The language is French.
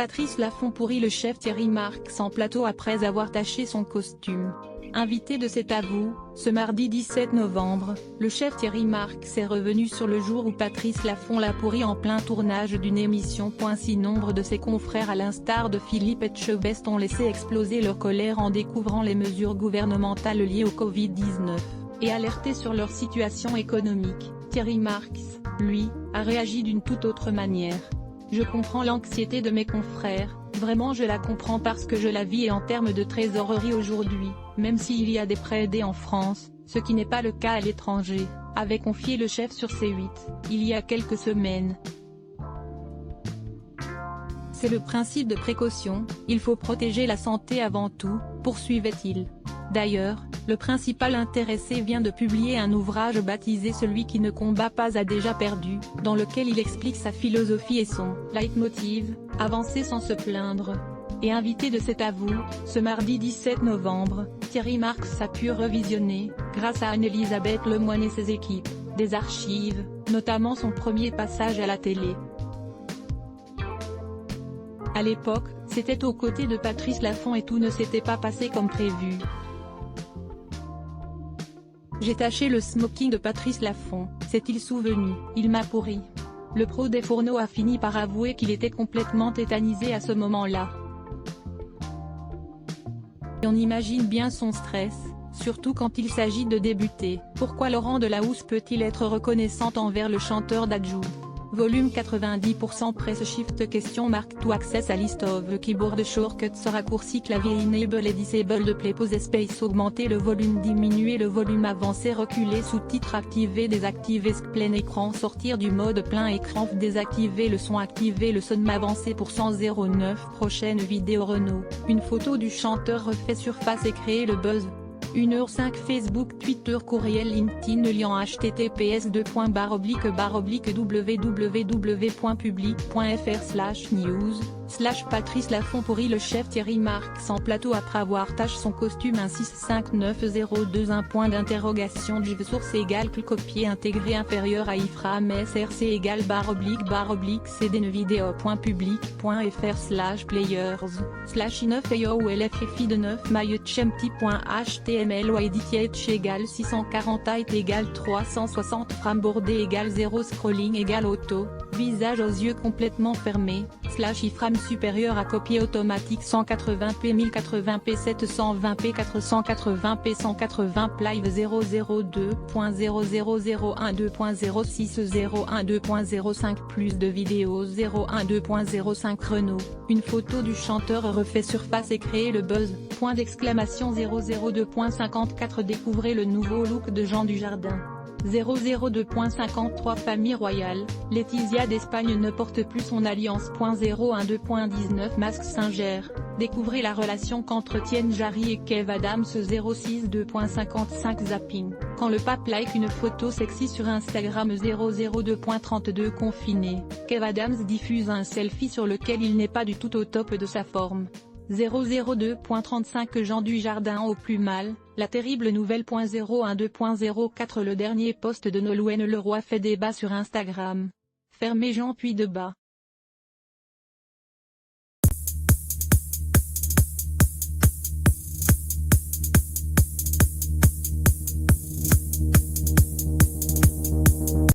Patrice Laffont pourrit le chef Thierry Marx en plateau après avoir taché son costume. Invité de C'est à vous, ce mardi 17 novembre, le chef Thierry Marx est revenu sur le jour où Patrice Laffont l'a pourri en plein tournage d'une émission. Si nombre de ses confrères à l'instar de Philippe Etchebest ont laissé exploser leur colère en découvrant les mesures gouvernementales liées au Covid-19, et alerté sur leur situation économique, Thierry Marx, lui, a réagi d'une toute autre manière. Je comprends l'anxiété de mes confrères, vraiment je la comprends parce que je la vis et en termes de trésorerie aujourd'hui, même s'il y a des prêts aidés en France, ce qui n'est pas le cas à l'étranger, avait confié le chef sur C8, il y a quelques semaines. C'est le principe de précaution, il faut protéger la santé avant tout, poursuivait-il. D'ailleurs, le principal intéressé vient de publier un ouvrage baptisé Celui qui ne combat pas a déjà perdu, dans lequel il explique sa philosophie et son leitmotiv, avancer sans se plaindre. Et invité de C'est à vous, ce mardi 17 novembre, Thierry Marx a pu revisionner, grâce à Anne-Elisabeth Lemoine et ses équipes, des archives, notamment son premier passage à la télé. À l'époque, c'était aux côtés de Patrice Laffont et tout ne s'était pas passé comme prévu. J'ai taché le smoking de Patrice Laffont, s'est-il souvenu, il m'a pourri. Le pro des fourneaux a fini par avouer qu'il était complètement tétanisé à ce moment-là. Et on imagine bien son stress, surtout quand il s'agit de débuter. Pourquoi Laurent Delahousse peut-il être reconnaissant envers le chanteur d'Adjou? Volume 90% Press Shift question marque to access a list of keyboard shortcuts raccourci clavier enable et disable de play pause space augmenter le volume diminuer le volume avancer reculer sous-titres activer désactiver plein écran sortir du mode plein écran désactiver le son avancer pour 109 prochaine vidéo Renault, une photo du chanteur refait surface et créer le buzz. 1h05 Facebook Twitter courriel LinkedIn lien https://www.public.fr/news/ Patrice Laffont pourrit le chef Thierry Marx en plateau après avoir taché son costume un 65902 un point d'interrogation div source égale copier intégré inférieur à iframe src égale /cdnvideo.public.fr/players/i9aolffi de 9 mychempty.html ou edit égale 640 height égale 360 frame bordé égale 0 scrolling égale auto, visage aux yeux complètement fermés, /iframe supérieur à copier automatique 180p 1080p 720p 480p 180 live 002.00012.06012.05 plus de vidéos 012.05 Renault, une photo du chanteur refait surface et créer le buzz, point d'exclamation 002.54 découvrez le nouveau look de Jean Dujardin. 002.53 Famille royale, Laetitia d'Espagne ne porte plus son alliance. 012.19 Mask Singer, découvrez la relation qu'entretiennent Jarry et Kev Adams. 062.55 Zapping, quand le pape like une photo sexy sur Instagram. 002.32 Confiné, Kev Adams diffuse un selfie sur lequel il n'est pas du tout au top de sa forme. 002.35 Jean Dujardin au plus mal, la terrible nouvelle. 012.04 Le dernier post de Nolwenn Leroy fait débat sur Instagram. Fermez Jean puis de bas.